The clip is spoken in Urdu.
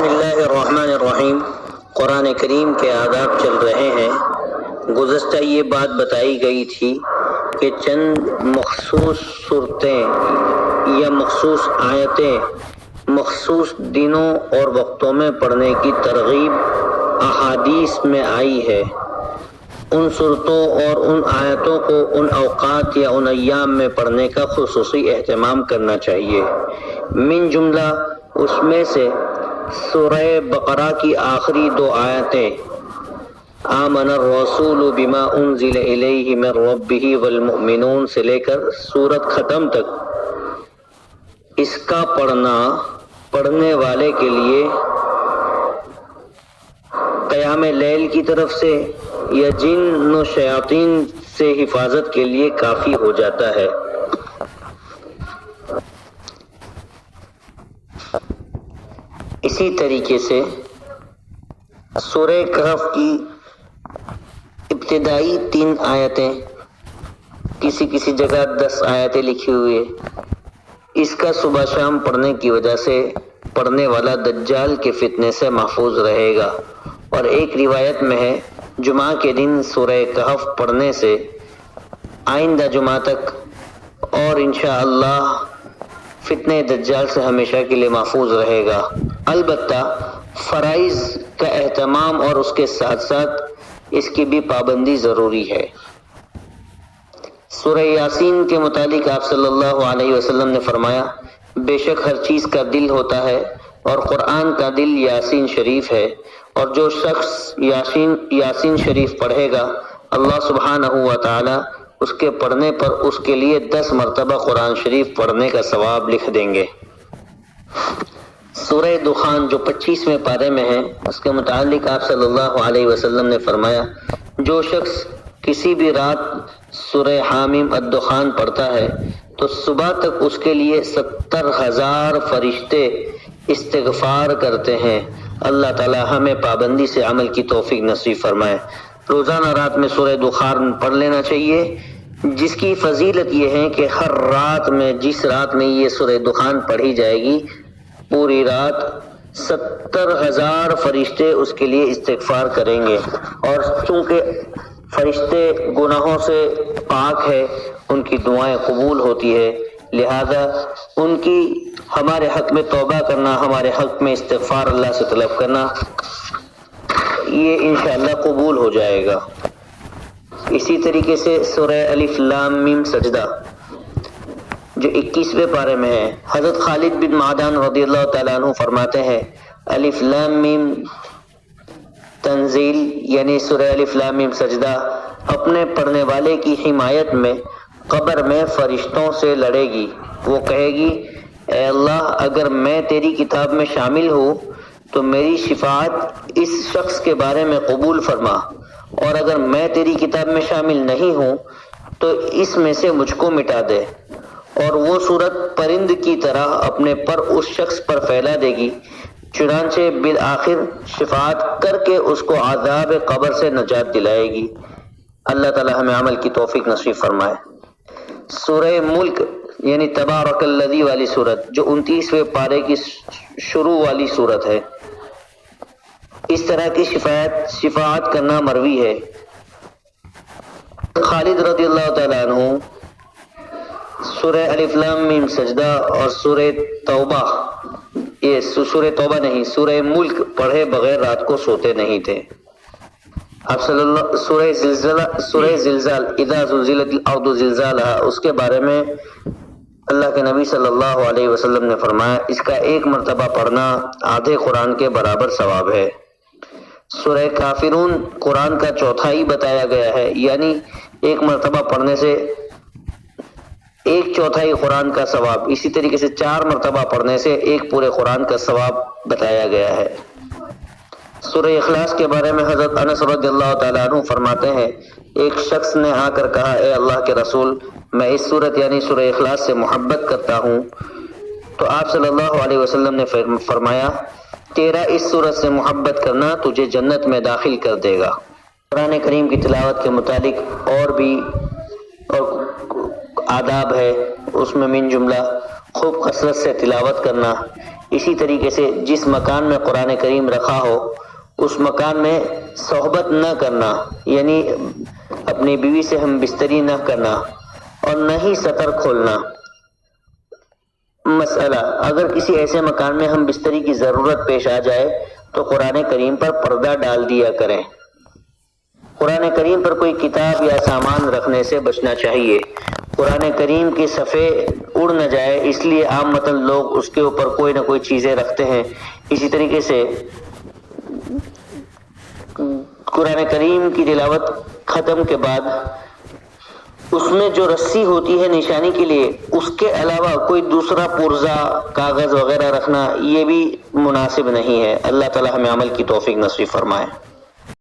بسم اللہ الرحمن الرحیم۔ قرآن کریم کے آداب چل رہے ہیں۔ گزشتہ یہ بات بتائی گئی تھی کہ چند مخصوص صورتیں یا مخصوص آیتیں مخصوص دنوں اور وقتوں میں پڑھنے کی ترغیب احادیث میں آئی ہے۔ ان صورتوں اور ان آیتوں کو ان اوقات یا ان ایام میں پڑھنے کا خصوصی اہتمام کرنا چاہیے۔ من جملہ اس میں سے سورہ بقرہ کی آخری دو آیتیں آمن الرسول بما انزل الیہ من ربہ والمؤمنون سے لے کر سورت ختم تک، اس کا پڑھنے والے کے لیے قیام لیل کی طرف سے یا جن و شیاطین سے حفاظت کے لیے کافی ہو جاتا ہے۔ اسی طریقے سے سورہ کہف کی ابتدائی 3 آیتیں، کسی جگہ 10 آیتیں لکھی ہوئی ہے، اس کا صبح شام پڑھنے کی وجہ سے پڑھنے والا دجال کے فتنے سے محفوظ رہے گا۔ اور ایک روایت میں ہے جمعہ کے دن سورہ کہف پڑھنے سے آئندہ جمعہ تک اور انشاءاللہ فتنہ دجال سے ہمیشہ کے لیے محفوظ رہے گا۔ البتہ فرائض کا اہتمام اور اس کے ساتھ ساتھ اس کی بھی پابندی ضروری ہے۔ سورہ یاسین کے متعلق آپ صلی اللہ علیہ وسلم نے فرمایا، بے شک ہر چیز کا دل ہوتا ہے اور قرآن کا دل یاسین شریف ہے، اور جو شخص یاسین شریف پڑھے گا اللہ سبحانہ و تعالی اس کے پڑھنے پر اس کے لیے 10 مرتبہ قرآن شریف پڑھنے کا ثواب لکھ دیں گے۔ سورہ دخان جو 25ویں پارے میں ہے، اس کے متعلق آپ صلی اللہ علیہ وسلم نے فرمایا، جو شخص کسی بھی رات سورہ حامیم الدخان پڑھتا ہے تو صبح تک اس کے لیے 70,000 فرشتے استغفار کرتے ہیں۔ اللہ تعالی ہمیں پابندی سے عمل کی توفیق نصیب فرمائے۔ روزانہ رات میں سورہ دخان پڑھ لینا چاہیے، جس کی فضیلت یہ ہے کہ ہر رات میں جس رات میں یہ سورہ دخان پڑھی جائے گی، پوری رات 70,000 فرشتے اس کے لیے استغفار کریں گے، اور چونکہ فرشتے گناہوں سے پاک ہے، ان کی دعائیں قبول ہوتی ہے، لہذا ان کی ہمارے حق میں توبہ کرنا، ہمارے حق میں استغفار اللہ سے طلب کرنا، یہ انشاءاللہ قبول ہو جائے گا۔ اسی طریقے سے سورہ الف لام میم سجدہ جو 21ویں پارے میں ہے، حضرت خالد بن معدان رضی اللہ تعالیٰ عنہ فرماتے ہیں، الف لام میم تنزیل یعنی سورہ الف لام میم سجدہ اپنے پڑھنے والے کی حمایت میں قبر میں فرشتوں سے لڑے گی۔ وہ کہے گی، اے اللہ، اگر میں تیری کتاب میں شامل ہوں تو میری شفاعت اس شخص کے بارے میں قبول فرما، اور اگر میں تیری کتاب میں شامل نہیں ہوں تو اس میں سے مجھ کو مٹا دے۔ اور وہ صورت پرند کی طرح اپنے پر اس شخص پر پھیلا دے گی، چنانچہ بالآخر شفاعت کر کے اس کو عذاب قبر سے نجات دلائے گی۔ اللہ تعالی ہمیں عمل کی توفیق نصیب فرمائے۔ سورہ ملک یعنی تبارک الذی والی صورت جو 29ویں پارے کی شروع والی صورت ہے، اس طرح کی شفاعت کرنا مروی ہے۔ خالد رضی اللہ تعالیٰ عنہ سورہ الف لام میم سجدہ اور سورہ سورہ ملک پڑھے بغیر رات کو سوتے نہیں تھے۔ آپ صلی اللہ سورہ زلزال اذا زلزلت الارض زلزالها، اس کے بارے میں اللہ کے نبی صلی اللہ علیہ وسلم نے فرمایا، اس کا 1 مرتبہ پڑھنا آدھے قرآن کے برابر ثواب ہے۔ سورہ کافرون قرآن کا چوتھائی بتایا گیا ہے، یعنی 1 مرتبہ پڑھنے سے 1/4 قرآن کا ثواب، اسی طریقے سے 4 مرتبہ پڑھنے سے 1 پورے قرآن کا ثواب بتایا گیا ہے۔ سورہ اخلاص کے بارے میں حضرت انس رضی اللہ تعالیٰ عنہ فرماتے ہیں، ایک شخص نے آ کر کہا، اے اللہ کے رسول، میں اس صورت یعنی سورہ اخلاص سے محبت کرتا ہوں۔ تو آپ صلی اللہ علیہ وسلم نے فرمایا، تیرا اس صورت سے محبت کرنا تجھے جنت میں داخل کر دے گا۔ قرآن کریم کی تلاوت کے متعلق اور بھی آداب ہے، اس میں من جملہ خوب کثرت سے تلاوت کرنا، اسی طریقے سے جس مکان میں قرآن کریم رکھا ہو اس مکان میں صحبت نہ کرنا، یعنی اپنی بیوی سے ہم بستری نہ کرنا اور نہ ہی سطر کھولنا۔ مسئلہ: اگر کسی ایسے مکان میں ہم بستری کی ضرورت پیش آ جائے تو قرآن کریم پر پردہ ڈال دیا کریں۔ قرآن کریم پر کوئی کتاب یا سامان رکھنے سے بچنا چاہیے۔ قرآن کریم کے صفحے اڑ نہ جائے اس لیے عامةً لوگ اس کے اوپر کوئی نہ کوئی چیزیں رکھتے ہیں۔ اسی طریقے سے قرآن کریم کی تلاوت ختم کے بعد اس میں جو رسی ہوتی ہے نشانی کے لیے، اس کے علاوہ کوئی دوسرا پرزہ، کاغذ وغیرہ رکھنا یہ بھی مناسب نہیں ہے۔ اللہ تعالی ہمیں عمل کی توفیق نصیب فرمائے۔